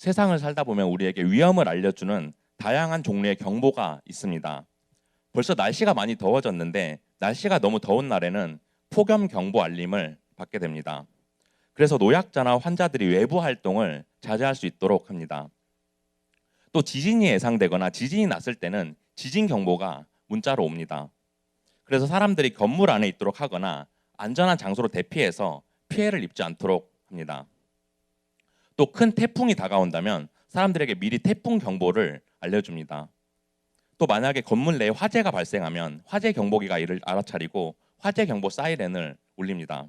세상을 살다 보면 우리에게 위험을 알려주는 다양한 종류의 경보가 있습니다. 벌써 날씨가 많이 더워졌는데 날씨가 너무 더운 날에는 폭염 경보 알림을 받게 됩니다. 그래서 노약자나 환자들이 외부 활동을 자제할 수 있도록 합니다. 또 지진이 예상되거나 지진이 났을 때는 지진 경보가 문자로 옵니다. 그래서 사람들이 건물 안에 있도록 하거나 안전한 장소로 대피해서 피해를 입지 않도록 합니다. 또 큰 태풍이 다가온다면 사람들에게 미리 태풍 경보를 알려줍니다. 또 만약에 건물 내에 화재가 발생하면 화재 경보기가 이를 알아차리고 화재 경보 사이렌을 울립니다.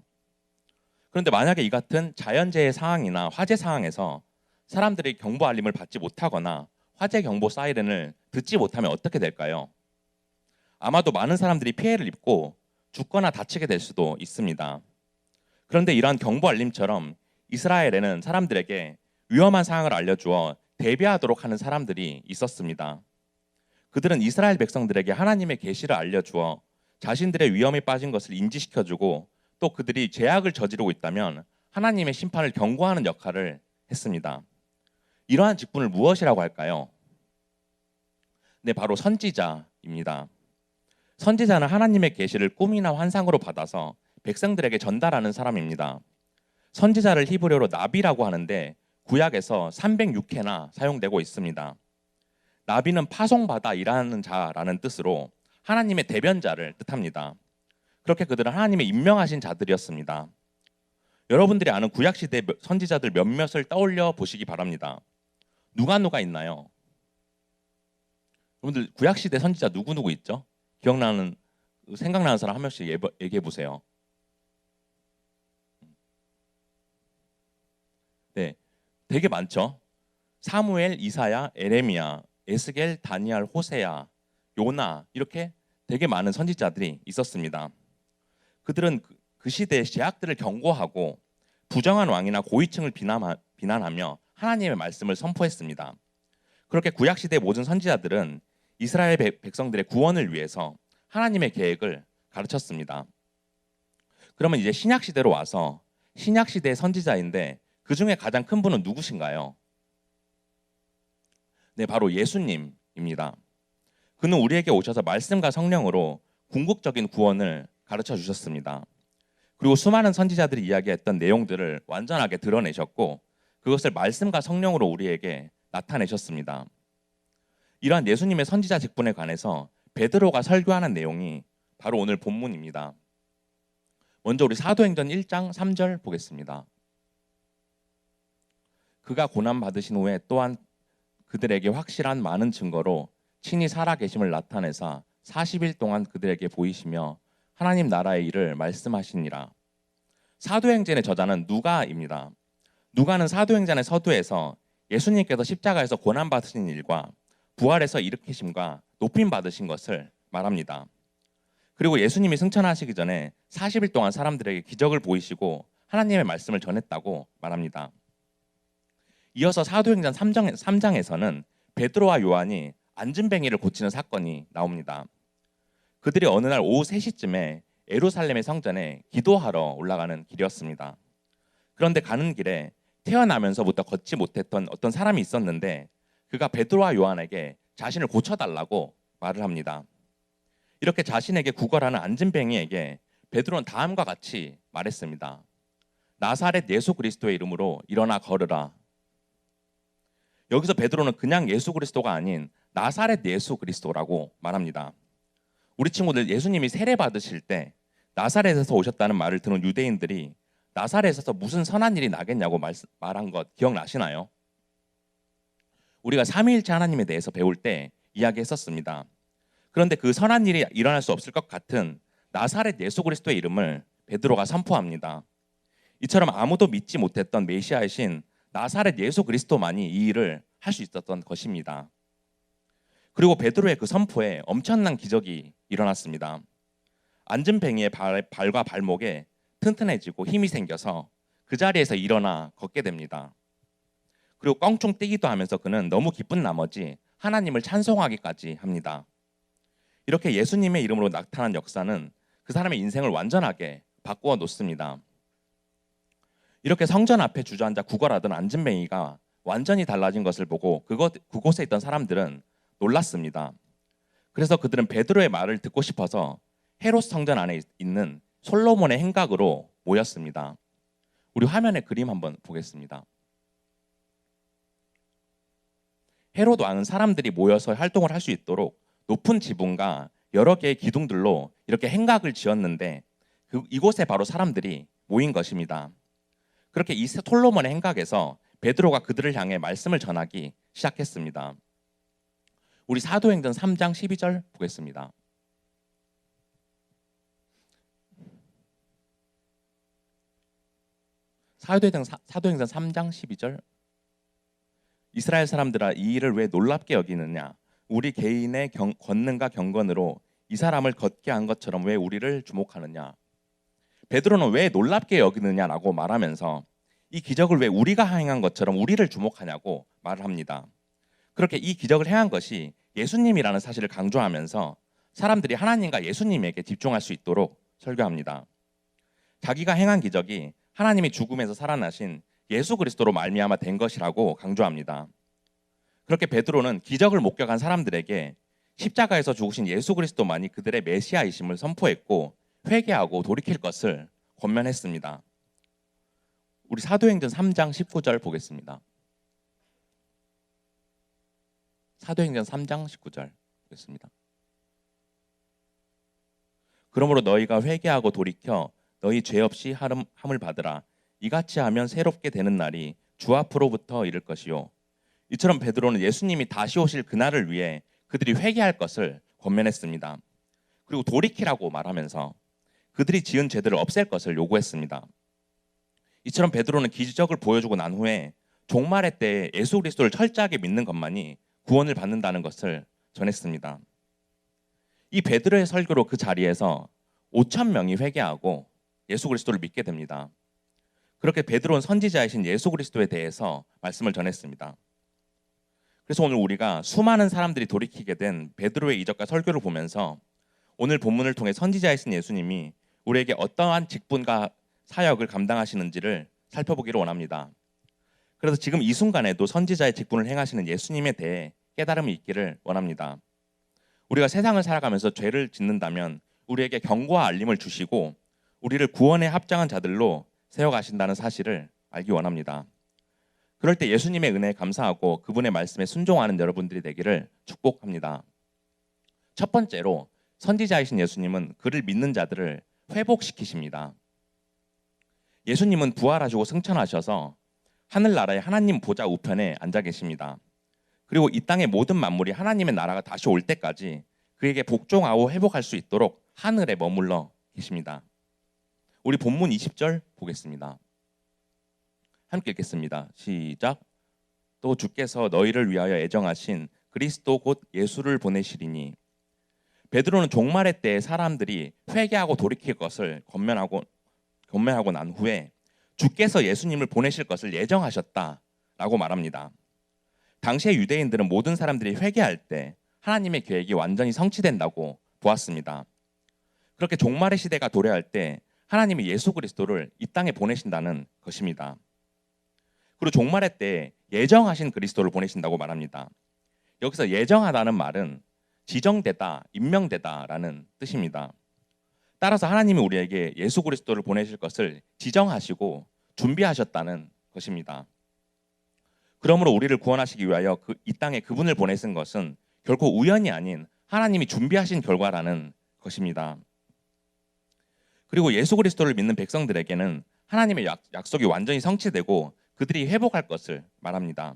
그런데 만약에 이 같은 자연재해 상황이나 화재 상황에서 사람들이 경보 알림을 받지 못하거나 화재 경보 사이렌을 듣지 못하면 어떻게 될까요? 아마도 많은 사람들이 피해를 입고 죽거나 다치게 될 수도 있습니다. 그런데 이러한 경보 알림처럼 이스라엘에는 사람들에게 위험한 상황을 알려주어 대비하도록 하는 사람들이 있었습니다. 그들은 이스라엘 백성들에게 하나님의 계시를 알려주어 자신들의 위험에 빠진 것을 인지시켜주고 또 그들이 죄악을 저지르고 있다면 하나님의 심판을 경고하는 역할을 했습니다. 이러한 직분을 무엇이라고 할까요? 네, 바로 선지자입니다. 선지자는 하나님의 계시를 꿈이나 환상으로 받아서 백성들에게 전달하는 사람입니다. 선지자를 히브리어로 나비라고 하는데 구약에서 306회나 사용되고 있습니다. 나비는 파송받아 일하는 자라는 뜻으로 하나님의 대변자를 뜻합니다. 그렇게 그들은 하나님의 임명하신 자들이었습니다. 여러분들이 아는 구약시대 선지자들 몇몇을 떠올려 보시기 바랍니다. 누가 있나요? 여러분들 구약시대 선지자 누구 있죠? 생각나는 사람 한 명씩 얘기해 보세요. 네, 되게 많죠. 사무엘, 이사야, 에레미야, 에스겔, 다니엘, 호세야, 요나 이렇게 되게 많은 선지자들이 있었습니다. 그들은 그 시대의 죄악들을 경고하고 부정한 왕이나 고위층을 비난하며 하나님의 말씀을 선포했습니다. 그렇게 구약시대의 모든 선지자들은 이스라엘 백성들의 구원을 위해서 하나님의 계획을 가르쳤습니다. 그러면 이제 신약시대로 와서 신약시대의 선지자인데 그 중에 가장 큰 분은 누구신가요? 네, 바로 예수님입니다. 그는 우리에게 오셔서 말씀과 성령으로 궁극적인 구원을 가르쳐 주셨습니다. 그리고 수많은 선지자들이 이야기했던 내용들을 완전하게 드러내셨고 그것을 말씀과 성령으로 우리에게 나타내셨습니다. 이러한 예수님의 선지자 직분에 관해서 베드로가 설교하는 내용이 바로 오늘 본문입니다. 먼저 우리 사도행전 1장 3절 보겠습니다. 그가 고난 받으신 후에 또한 그들에게 확실한 많은 증거로 친히 살아 계심을 나타내사 40일 동안 그들에게 보이시며 하나님 나라의 일을 말씀하시니라. 사도행전의 저자는 누가입니다. 누가는 사도행전의 서두에서 예수님께서 십자가에서 고난 받으신 일과 부활해서 일으키심과 높임 받으신 것을 말합니다. 그리고 예수님이 승천하시기 전에 40일 동안 사람들에게 기적을 보이시고 하나님의 말씀을 전했다고 말합니다. 이어서 사도행전 3장에서는 베드로와 요한이 안진뱅이를 고치는 사건이 나옵니다. 그들이 어느 날 오후 3시쯤에 예루살렘의 성전에 기도하러 올라가는 길이었습니다. 그런데 가는 길에 태어나면서부터 걷지 못했던 어떤 사람이 있었는데 그가 베드로와 요한에게 자신을 고쳐달라고 말을 합니다. 이렇게 자신에게 구걸하는 안진뱅이에게 베드로는 다음과 같이 말했습니다. 나사렛 예수 그리스도의 이름으로 일어나 걸으라. 여기서 베드로는 그냥 예수 그리스도가 아닌 나사렛 예수 그리스도라고 말합니다. 우리 친구들 예수님이 세례 받으실 때 나사렛에서 오셨다는 말을 들은 유대인들이 나사렛에서 무슨 선한 일이 나겠냐고 말한 것 기억나시나요? 우리가 삼위일체 하나님에 대해서 배울 때 이야기했었습니다. 그런데 그 선한 일이 일어날 수 없을 것 같은 나사렛 예수 그리스도의 이름을 베드로가 선포합니다. 이처럼 아무도 믿지 못했던 메시아이신 나사렛 예수 그리스도만이 이 일을 할 수 있었던 것입니다. 그리고 베드로의 그 선포에 엄청난 기적이 일어났습니다. 안진뱅이의 발과 발목에 튼튼해지고 힘이 생겨서 그 자리에서 일어나 걷게 됩니다. 그리고 껑충 뛰기도 하면서 그는 너무 기쁜 나머지 하나님을 찬송하기까지 합니다. 이렇게 예수님의 이름으로 나타난 역사는 그 사람의 인생을 완전하게 바꾸어 놓습니다. 이렇게 성전 앞에 주저앉아 구걸하던 안진뱅이가 완전히 달라진 것을 보고 그곳에 있던 사람들은 놀랐습니다. 그래서 그들은 베드로의 말을 듣고 싶어서 헤롯 성전 안에 있는 솔로몬의 행각으로 모였습니다. 우리 화면에 그림 한번 보겠습니다. 헤롯 왕은 사람들이 모여서 활동을 할 수 있도록 높은 지붕과 여러 개의 기둥들로 이렇게 행각을 지었는데 이곳에 바로 사람들이 모인 것입니다. 그렇게 이 솔로몬의 행각에서 베드로가 그들을 향해 말씀을 전하기 시작했습니다. 우리 사도행전 3장 12절 보겠습니다. 사도행전 3장 12절. 이스라엘 사람들아, 이 일을 왜 놀랍게 여기느냐? 우리 개인의 권능과 경건으로 이 사람을 걷게 한 것처럼 왜 우리를 주목하느냐? 베드로는 왜 놀랍게 여기느냐라고 말하면서 이 기적을 왜 우리가 행한 것처럼 우리를 주목하냐고 말을 합니다. 그렇게 이 기적을 행한 것이 예수님이라는 사실을 강조하면서 사람들이 하나님과 예수님에게 집중할 수 있도록 설교합니다. 자기가 행한 기적이 하나님이 죽음에서 살아나신 예수 그리스도로 말미암아 된 것이라고 강조합니다. 그렇게 베드로는 기적을 목격한 사람들에게 십자가에서 죽으신 예수 그리스도만이 그들의 메시아이심을 선포했고 회개하고 돌이킬 것을 권면했습니다. 우리 사도행전 3장 19절 보겠습니다. 사도행전 3장 19절 보겠습니다. 그러므로 너희가 회개하고 돌이켜 너희 죄 없이 함을 받으라. 이같이 하면 새롭게 되는 날이 주 앞으로부터 이를 것이요. 이처럼 베드로는 예수님이 다시 오실 그날을 위해 그들이 회개할 것을 권면했습니다. 그리고 돌이키라고 말하면서 그들이 지은 죄들을 없앨 것을 요구했습니다. 이처럼 베드로는 기적을 보여주고 난 후에 종말의 때에 예수 그리스도를 철저하게 믿는 것만이 구원을 받는다는 것을 전했습니다. 이 베드로의 설교로 그 자리에서 5천 명이 회개하고 예수 그리스도를 믿게 됩니다. 그렇게 베드로는 선지자이신 예수 그리스도에 대해서 말씀을 전했습니다. 그래서 오늘 우리가 수많은 사람들이 돌이키게 된 베드로의 이적과 설교를 보면서 오늘 본문을 통해 선지자이신 예수님이 우리에게 어떠한 직분과 사역을 감당하시는지를 살펴보기를 원합니다. 그래서 지금 이 순간에도 선지자의 직분을 행하시는 예수님에 대해 깨달음이 있기를 원합니다. 우리가 세상을 살아가면서 죄를 짓는다면 우리에게 경고와 알림을 주시고 우리를 구원에 합당한 자들로 세워가신다는 사실을 알기 원합니다. 그럴 때 예수님의 은혜에 감사하고 그분의 말씀에 순종하는 여러분들이 되기를 축복합니다. 첫 번째로 선지자이신 예수님은 그를 믿는 자들을 회복시키십니다. 예수님은 부활하시고 승천하셔서 하늘나라의 하나님 보좌 우편에 앉아 계십니다. 그리고 이 땅의 모든 만물이 하나님의 나라가 다시 올 때까지 그에게 복종하고 회복할 수 있도록 하늘에 머물러 계십니다. 우리 본문 20절 보겠습니다. 함께 읽겠습니다. 시작. 또 주께서 너희를 위하여 애정하신 그리스도 곧 예수를 보내시리니. 베드로는 종말의 때에 사람들이 회개하고 돌이킬 것을 권면하고 난 후에 주께서 예수님을 보내실 것을 예정하셨다라고 말합니다. 당시의 유대인들은 모든 사람들이 회개할 때 하나님의 계획이 완전히 성취된다고 보았습니다. 그렇게 종말의 시대가 도래할 때 하나님이 예수 그리스도를 이 땅에 보내신다는 것입니다. 그리고 종말의 때 예정하신 그리스도를 보내신다고 말합니다. 여기서 예정하다는 말은 지정되다, 임명되다라는 뜻입니다. 따라서 하나님이 우리에게 예수 그리스도를 보내실 것을 지정하시고 준비하셨다는 것입니다. 그러므로 우리를 구원하시기 위하여 이 땅에 그분을 보내신 것은 결코 우연이 아닌 하나님이 준비하신 결과라는 것입니다. 그리고 예수 그리스도를 믿는 백성들에게는 하나님의 약속이 완전히 성취되고 그들이 회복할 것을 말합니다.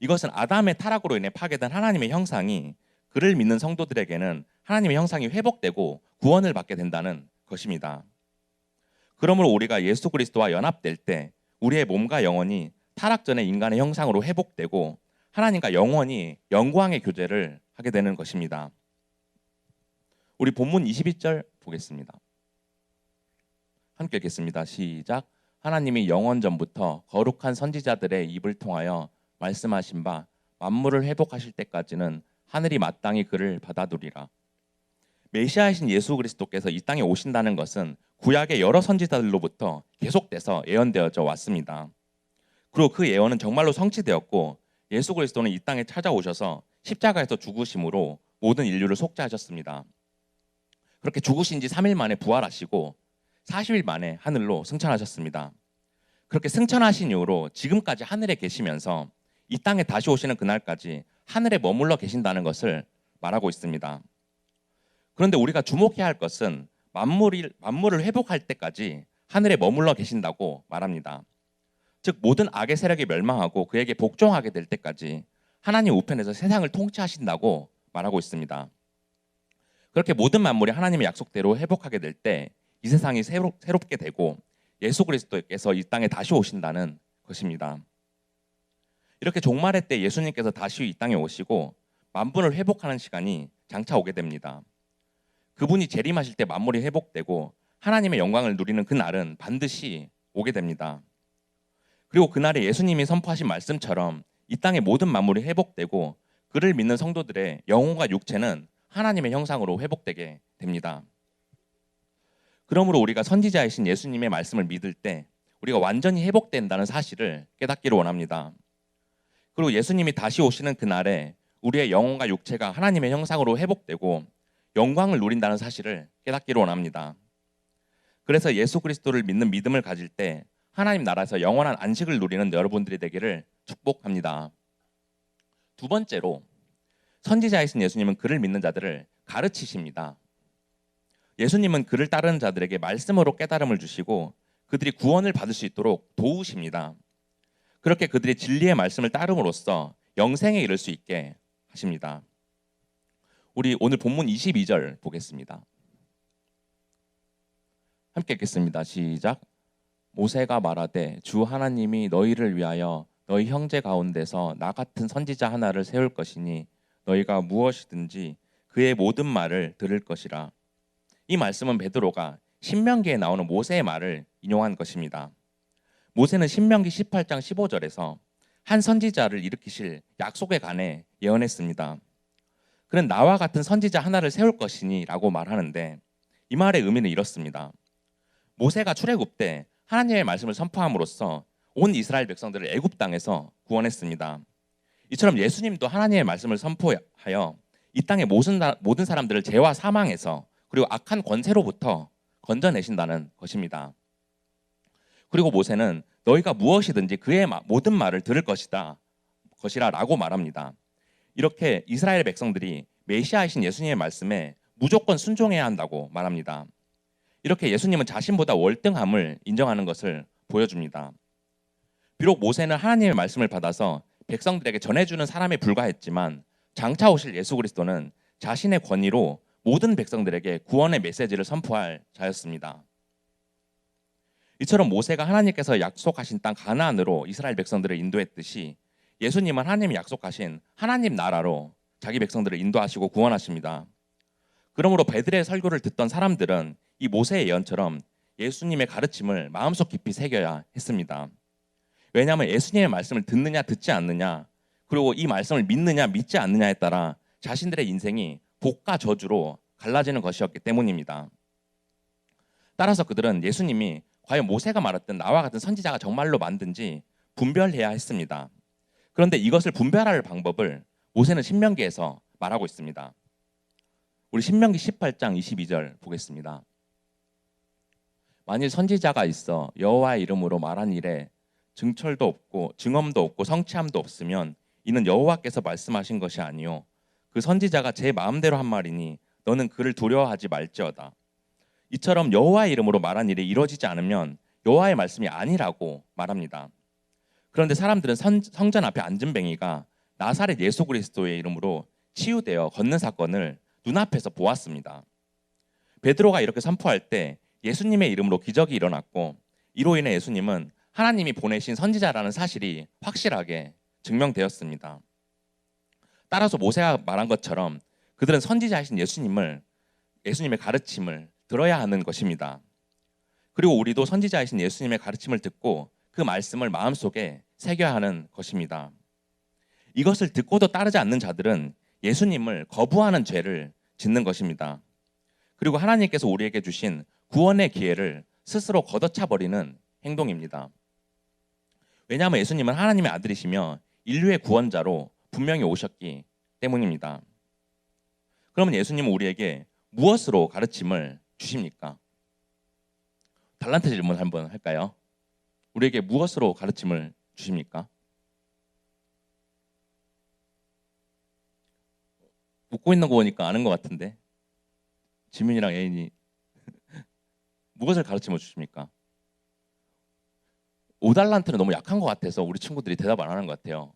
이것은 아담의 타락으로 인해 파괴된 하나님의 형상이 그를 믿는 성도들에게는 하나님의 형상이 회복되고 구원을 받게 된다는 것입니다. 그러므로 우리가 예수 그리스도와 연합될 때 우리의 몸과 영혼이 타락 전의 인간의 형상으로 회복되고 하나님과 영원히 영광의 교제를 하게 되는 것입니다. 우리 본문 22절 보겠습니다. 함께 읽겠습니다. 시작. 하나님이 영원 전부터 거룩한 선지자들의 입을 통하여 말씀하신 바 만물을 회복하실 때까지는 하늘이 마땅히 그를 받아두리라. 메시아이신 예수 그리스도께서 이 땅에 오신다는 것은 구약의 여러 선지자들로부터 계속돼서 예언되어져 왔습니다. 그리고 그 예언은 정말로 성취되었고 예수 그리스도는 이 땅에 찾아오셔서 십자가에서 죽으심으로 모든 인류를 속죄하셨습니다. 그렇게 죽으신 지 3일 만에 부활하시고 40일 만에 하늘로 승천하셨습니다. 그렇게 승천하신 이후로 지금까지 하늘에 계시면서 이 땅에 다시 오시는 그날까지 하늘에 머물러 계신다는 것을 말하고 있습니다. 그런데 우리가 주목해야 할 것은 만물을 회복할 때까지 하늘에 머물러 계신다고 말합니다. 즉 모든 악의 세력이 멸망하고 그에게 복종하게 될 때까지 하나님 우편에서 세상을 통치하신다고 말하고 있습니다. 그렇게 모든 만물이 하나님의 약속대로 회복하게 될 때 이 세상이 새롭게 되고 예수 그리스도께서 이 땅에 다시 오신다는 것입니다. 이렇게 종말의 때 예수님께서 다시 이 땅에 오시고 만물을 회복하는 시간이 장차 오게 됩니다. 그분이 재림하실 때 만물이 회복되고 하나님의 영광을 누리는 그 날은 반드시 오게 됩니다. 그리고 그날에 예수님이 선포하신 말씀처럼 이 땅의 모든 만물이 회복되고 그를 믿는 성도들의 영혼과 육체는 하나님의 형상으로 회복되게 됩니다. 그러므로 우리가 선지자이신 예수님의 말씀을 믿을 때 우리가 완전히 회복된다는 사실을 깨닫기를 원합니다. 그리고 예수님이 다시 오시는 그날에 우리의 영혼과 육체가 하나님의 형상으로 회복되고 영광을 누린다는 사실을 깨닫기를 원합니다. 그래서 예수 그리스도를 믿는 믿음을 가질 때 하나님 나라에서 영원한 안식을 누리는 여러분들이 되기를 축복합니다. 두 번째로 선지자이신 예수님은 그를 믿는 자들을 가르치십니다. 예수님은 그를 따르는 자들에게 말씀으로 깨달음을 주시고 그들이 구원을 받을 수 있도록 도우십니다. 그렇게 그들이 진리의 말씀을 따름으로써 영생에 이를 수 있게 하십니다. 우리 오늘 본문 22절 보겠습니다. 함께 읽겠습니다. 시작. 모세가 말하되 주 하나님이 너희를 위하여 너희 형제 가운데서 나 같은 선지자 하나를 세울 것이니 너희가 무엇이든지 그의 모든 말을 들을 것이라. 이 말씀은 베드로가 신명기에 나오는 모세의 말을 인용한 것입니다. 모세는 신명기 18장 15절에서 한 선지자를 일으키실 약속에 관해 예언했습니다. 그는 나와 같은 선지자 하나를 세울 것이니 라고 말하는데 이 말의 의미는 이렇습니다. 모세가 출애굽 때 하나님의 말씀을 선포함으로써 온 이스라엘 백성들을 애굽 땅에서 구원했습니다. 이처럼 예수님도 하나님의 말씀을 선포하여 이 땅의 모든 사람들을 죄와 사망에서 그리고 악한 권세로부터 건져내신다는 것입니다. 그리고 모세는 너희가 무엇이든지 그의 모든 말을 들을 것이라라고 말합니다. 이렇게 이스라엘 백성들이 메시아이신 예수님의 말씀에 무조건 순종해야 한다고 말합니다. 이렇게 예수님은 자신보다 월등함을 인정하는 것을 보여줍니다. 비록 모세는 하나님의 말씀을 받아서 백성들에게 전해주는 사람에 불과했지만 장차 오실 예수 그리스도는 자신의 권위로 모든 백성들에게 구원의 메시지를 선포할 자였습니다. 이처럼 모세가 하나님께서 약속하신 땅 가나안으로 이스라엘 백성들을 인도했듯이 예수님은 하나님이 약속하신 하나님 나라로 자기 백성들을 인도하시고 구원하십니다. 그러므로 베드로의 설교를 듣던 사람들은 이 모세의 예언처럼 예수님의 가르침을 마음속 깊이 새겨야 했습니다. 왜냐하면 예수님의 말씀을 듣느냐 듣지 않느냐 그리고 이 말씀을 믿느냐 믿지 않느냐에 따라 자신들의 인생이 복과 저주로 갈라지는 것이었기 때문입니다. 따라서 그들은 예수님이 과연 모세가 말했던 나와 같은 선지자가 정말로 만든지 분별해야 했습니다. 그런데 이것을 분별할 방법을 모세는 신명기에서 말하고 있습니다. 우리 신명기 18장 22절 보겠습니다. 만일 선지자가 있어 여호와의 이름으로 말한 일에 증철도 없고 증언도 없고 성취함도 없으면 이는 여호와께서 말씀하신 것이 아니요 그 선지자가 제 마음대로 한 말이니 너는 그를 두려워하지 말지어다. 이처럼 여호와의 이름으로 말한 일이 이루어지지 않으면 여호와의 말씀이 아니라고 말합니다. 그런데 사람들은 성전 앞에 앉은 뱅이가 나사렛 예수 그리스도의 이름으로 치유되어 걷는 사건을 눈앞에서 보았습니다. 베드로가 이렇게 선포할 때 예수님의 이름으로 기적이 일어났고 이로 인해 예수님은 하나님이 보내신 선지자라는 사실이 확실하게 증명되었습니다. 따라서 모세가 말한 것처럼 그들은 선지자이신 예수님의 가르침을 들어야 하는 것입니다. 그리고 우리도 선지자이신 예수님의 가르침을 듣고 그 말씀을 마음속에 새겨야 하는 것입니다. 이것을 듣고도 따르지 않는 자들은 예수님을 거부하는 죄를 짓는 것입니다. 그리고 하나님께서 우리에게 주신 구원의 기회를 스스로 걷어차 버리는 행동입니다. 왜냐하면 예수님은 하나님의 아들이시며 인류의 구원자로 분명히 오셨기 때문입니다. 그러면 예수님은 우리에게 무엇으로 가르침을 주십니까? 달란트 질문 한번 할까요? 우리에게 무엇으로 가르침을 주십니까? 웃고 있는 거 보니까 아는 것 같은데 지민이랑 애인이 무엇을 가르침을 주십니까? 5달란트는 너무 약한 것 같아서 우리 친구들이 대답 안 하는 것 같아요.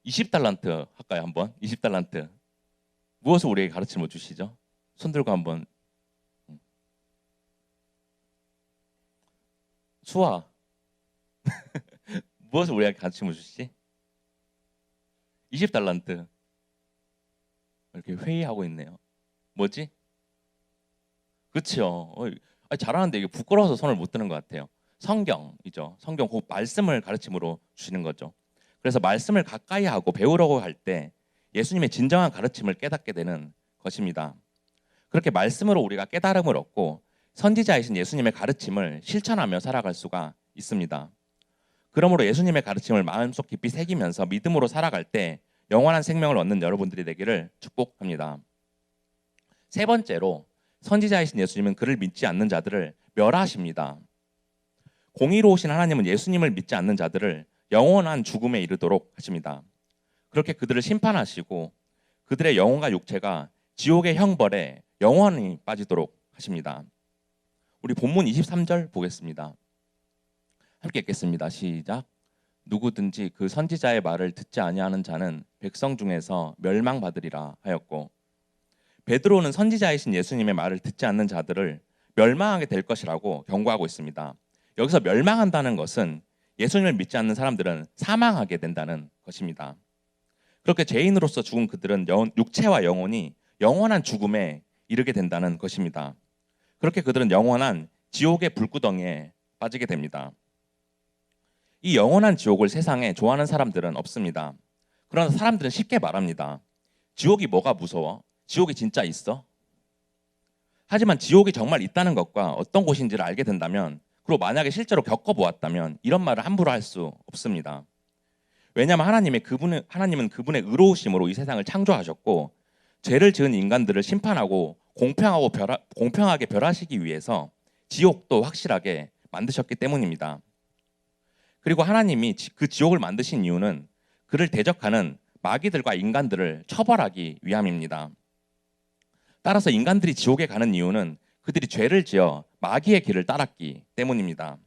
20달란트 할까요? 한번 20달란트 무엇을 우리에게 가르침을 주시죠? 손 들고 한번. 수아 무엇을 우리에게 가르침을 주시지? 20달란트 이렇게 회의하고 있네요. 뭐지? 그렇죠. 잘하는데 이게 부끄러워서 손을 못 드는 것 같아요. 성경이죠. 성경 그 말씀을 가르침으로 주시는 거죠. 그래서 말씀을 가까이 하고 배우려고 할 때 예수님의 진정한 가르침을 깨닫게 되는 것입니다. 그렇게 말씀으로 우리가 깨달음을 얻고 선지자이신 예수님의 가르침을 실천하며 살아갈 수가 있습니다. 그러므로 예수님의 가르침을 마음속 깊이 새기면서 믿음으로 살아갈 때 영원한 생명을 얻는 여러분들이 되기를 축복합니다. 세 번째로 선지자이신 예수님은 그를 믿지 않는 자들을 멸하십니다. 공의로우신 하나님은 예수님을 믿지 않는 자들을 영원한 죽음에 이르도록 하십니다. 그렇게 그들을 심판하시고 그들의 영혼과 육체가 지옥의 형벌에 영원히 빠지도록 하십니다. 우리 본문 23절 보겠습니다. 함께 읽겠습니다. 시작. 누구든지 그 선지자의 말을 듣지 아니하는 자는 백성 중에서 멸망받으리라 하였고, 베드로는 선지자이신 예수님의 말을 듣지 않는 자들을 멸망하게 될 것이라고 경고하고 있습니다. 여기서 멸망한다는 것은 예수님을 믿지 않는 사람들은 사망하게 된다는 것입니다. 그렇게 죄인으로서 죽은 그들은 육체와 영혼이 영원한 죽음에 이르게 된다는 것입니다. 그렇게 그들은 영원한 지옥의 불구덩이에 빠지게 됩니다. 이 영원한 지옥을 세상에 좋아하는 사람들은 없습니다. 그러나 사람들은 쉽게 말합니다. 지옥이 뭐가 무서워? 지옥이 진짜 있어? 하지만 지옥이 정말 있다는 것과 어떤 곳인지를 알게 된다면, 그리고 만약에 실제로 겪어보았다면 이런 말을 함부로 할 수 없습니다. 왜냐하면 하나님은 그분의 의로우심으로 이 세상을 창조하셨고 죄를 지은 인간들을 심판하고 공평하게 벌하시기 위해서 지옥도 확실하게 만드셨기 때문입니다. 그리고 하나님이 그 지옥을 만드신 이유는 그를 대적하는 마귀들과 인간들을 처벌하기 위함입니다. 따라서 인간들이 지옥에 가는 이유는 그들이 죄를 지어 마귀의 길을 따랐기 때문입니다.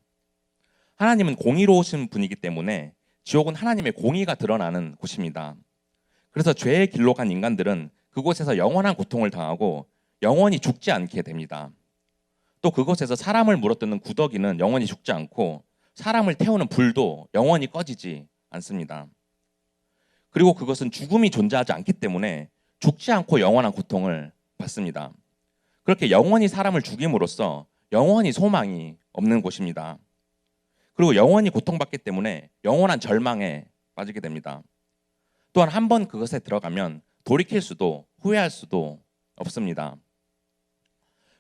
하나님은 공의로우신 분이기 때문에 지옥은 하나님의 공의가 드러나는 곳입니다. 그래서 죄의 길로 간 인간들은 그곳에서 영원한 고통을 당하고 영원히 죽지 않게 됩니다. 또 그곳에서 사람을 물어뜯는 구더기는 영원히 죽지 않고 사람을 태우는 불도 영원히 꺼지지 않습니다. 그리고 그것은 죽음이 존재하지 않기 때문에 죽지 않고 영원한 고통을 받습니다. 그렇게 영원히 사람을 죽임으로써 영원히 소망이 없는 곳입니다. 그리고 영원히 고통받기 때문에 영원한 절망에 빠지게 됩니다. 또한 한 번 그것에 들어가면 돌이킬 수도 후회할 수도 없습니다.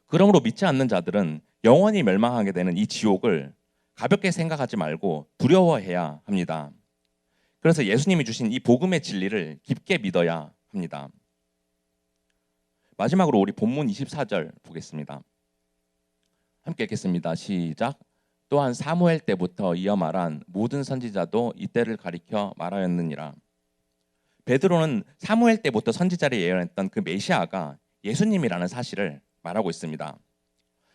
그러므로 믿지 않는 자들은 영원히 멸망하게 되는 이 지옥을 가볍게 생각하지 말고 두려워해야 합니다. 그래서 예수님이 주신 이 복음의 진리를 깊게 믿어야 합니다. 마지막으로 우리 본문 24절 보겠습니다. 함께 읽겠습니다. 시작. 또한 사무엘 때부터 이어 말한 모든 선지자도 이때를 가리켜 말하였느니라. 베드로는 사무엘 때부터 선지자를 예언했던 그 메시아가 예수님이라는 사실을 말하고 있습니다.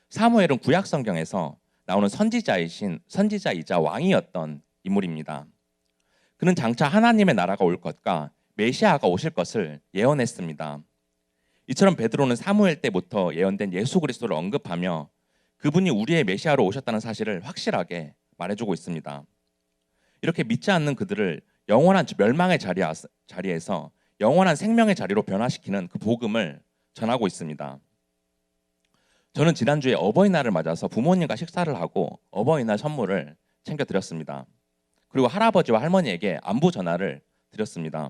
사무엘은 구약 성경에서 나오는 선지자이자 왕이었던 인물입니다. 그는 장차 하나님의 나라가 올 것과 메시아가 오실 것을 예언했습니다. 이처럼 베드로는 사무엘 때부터 예언된 예수 그리스도를 언급하며 그분이 우리의 메시아로 오셨다는 사실을 확실하게 말해주고 있습니다. 이렇게 믿지 않는 그들을 영원한 멸망의 자리에서 영원한 생명의 자리로 변화시키는 그 복음을 전하고 있습니다. 저는 지난주에 어버이날을 맞아서 부모님과 식사를 하고 어버이날 선물을 챙겨드렸습니다. 그리고 할아버지와 할머니에게 안부 전화를 드렸습니다.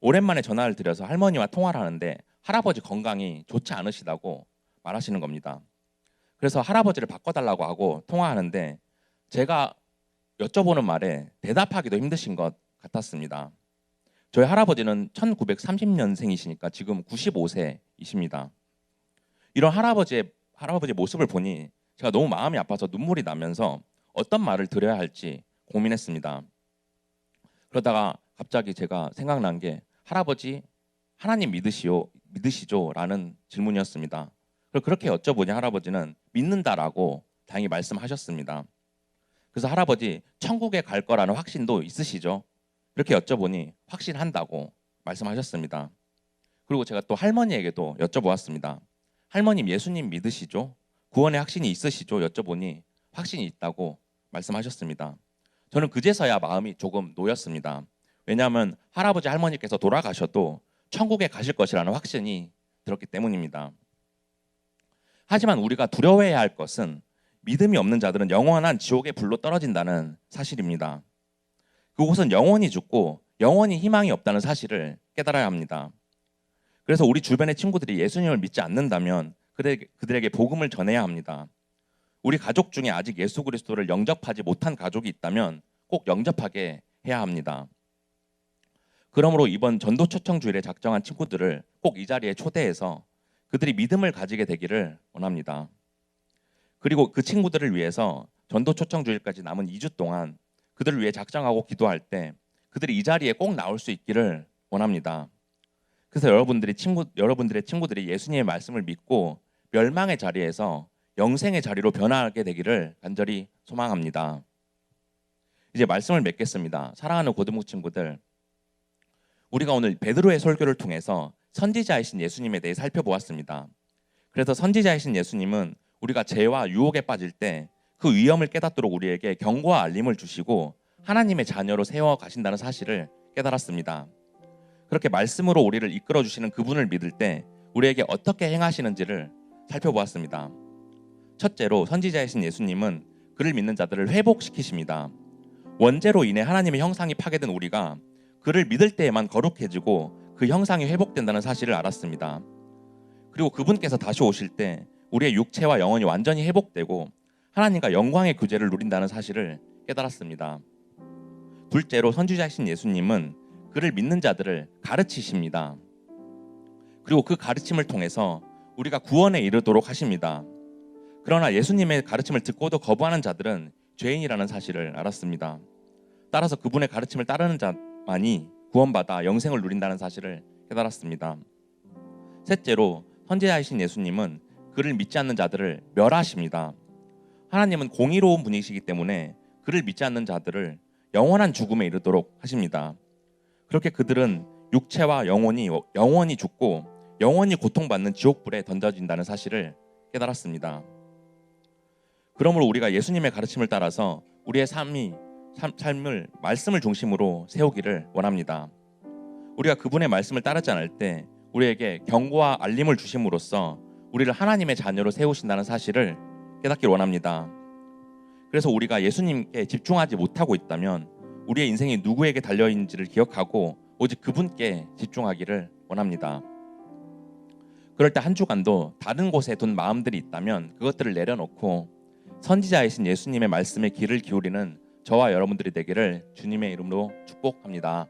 오랜만에 전화를 드려서 할머니와 통화를 하는데 할아버지 건강이 좋지 않으시다고 말하시는 겁니다. 그래서 할아버지를 바꿔달라고 하고 통화하는데 제가 여쭤보는 말에 대답하기도 힘드신 것 같았습니다. 저희 할아버지는 1930년생이시니까 지금 95세이십니다. 이런 할아버지의 모습을 보니 제가 너무 마음이 아파서 눈물이 나면서 어떤 말을 드려야 할지 고민했습니다. 그러다가 갑자기 제가 생각난 게 할아버지 하나님 믿으시죠? 라는 질문이었습니다. 그렇게 여쭤보니 할아버지는 믿는다라고 다행히 말씀하셨습니다. 그래서 할아버지 천국에 갈 거라는 확신도 있으시죠? 이렇게 여쭤보니 확신한다고 말씀하셨습니다. 그리고 제가 또 할머니에게도 여쭤보았습니다. 할머님 예수님 믿으시죠? 구원의 확신이 있으시죠? 여쭤보니 확신이 있다고 말씀하셨습니다. 저는 그제서야 마음이 조금 놓였습니다. 왜냐하면 할아버지 할머니께서 돌아가셔도 천국에 가실 것이라는 확신이 들었기 때문입니다. 하지만 우리가 두려워해야 할 것은 믿음이 없는 자들은 영원한 지옥의 불로 떨어진다는 사실입니다. 그곳은 영원히 죽고 영원히 희망이 없다는 사실을 깨달아야 합니다. 그래서 우리 주변의 친구들이 예수님을 믿지 않는다면 그들에게 복음을 전해야 합니다. 우리 가족 중에 아직 예수 그리스도를 영접하지 못한 가족이 있다면 꼭 영접하게 해야 합니다. 그러므로 이번 전도 초청 주일에 작정한 친구들을 꼭 이 자리에 초대해서 그들이 믿음을 가지게 되기를 원합니다. 그리고 그 친구들을 위해서 전도 초청 주일까지 남은 2주 동안 그들을 위해 작정하고 기도할 때 그들이 이 자리에 꼭 나올 수 있기를 원합니다. 그래서 여러분들의 친구들이 예수님의 말씀을 믿고 멸망의 자리에서 영생의 자리로 변화하게 되기를 간절히 소망합니다. 이제 말씀을 맺겠습니다. 사랑하는 고등부 친구들, 우리가 오늘 베드로의 설교를 통해서 선지자이신 예수님에 대해 살펴보았습니다. 그래서 선지자이신 예수님은 우리가 죄와 유혹에 빠질 때 그 위험을 깨닫도록 우리에게 경고와 알림을 주시고 하나님의 자녀로 세워 가신다는 사실을 깨달았습니다. 그렇게 말씀으로 우리를 이끌어 주시는 그분을 믿을 때 우리에게 어떻게 행하시는지를 살펴보았습니다. 첫째로 선지자이신 예수님은 그를 믿는 자들을 회복시키십니다. 원죄로 인해 하나님의 형상이 파괴된 우리가 그를 믿을 때에만 거룩해지고 그 형상이 회복된다는 사실을 알았습니다. 그리고 그분께서 다시 오실 때 우리의 육체와 영혼이 완전히 회복되고 하나님과 영광의 교제를 누린다는 사실을 깨달았습니다. 둘째로 선지자이신 예수님은 그를 믿는 자들을 가르치십니다. 그리고 그 가르침을 통해서 우리가 구원에 이르도록 하십니다. 그러나 예수님의 가르침을 듣고도 거부하는 자들은 죄인이라는 사실을 알았습니다. 따라서 그분의 가르침을 따르는 자만이 구원받아 영생을 누린다는 사실을 깨달았습니다. 셋째로 선지자이신 예수님은 그를 믿지 않는 자들을 멸하십니다. 하나님은 공의로운 분이시기 때문에 그를 믿지 않는 자들을 영원한 죽음에 이르도록 하십니다. 그렇게 그들은 육체와 영원히 죽고 영원히 고통받는 지옥불에 던져진다는 사실을 깨달았습니다. 그러므로 우리가 예수님의 가르침을 따라서 우리의 삶을 말씀을 중심으로 세우기를 원합니다. 우리가 그분의 말씀을 따르지 않을 때 우리에게 경고와 알림을 주심으로써 우리를 하나님의 자녀로 세우신다는 사실을 깨닫기를 원합니다. 그래서 우리가 예수님께 집중하지 못하고 있다면 우리의 인생이 누구에게 달려있는지를 기억하고 오직 그분께 집중하기를 원합니다. 그럴 때 한 주간도 다른 곳에 둔 마음들이 있다면 그것들을 내려놓고 선지자이신 예수님의 말씀에 귀를 기울이는 저와 여러분들이 되기를 주님의 이름으로 축복합니다.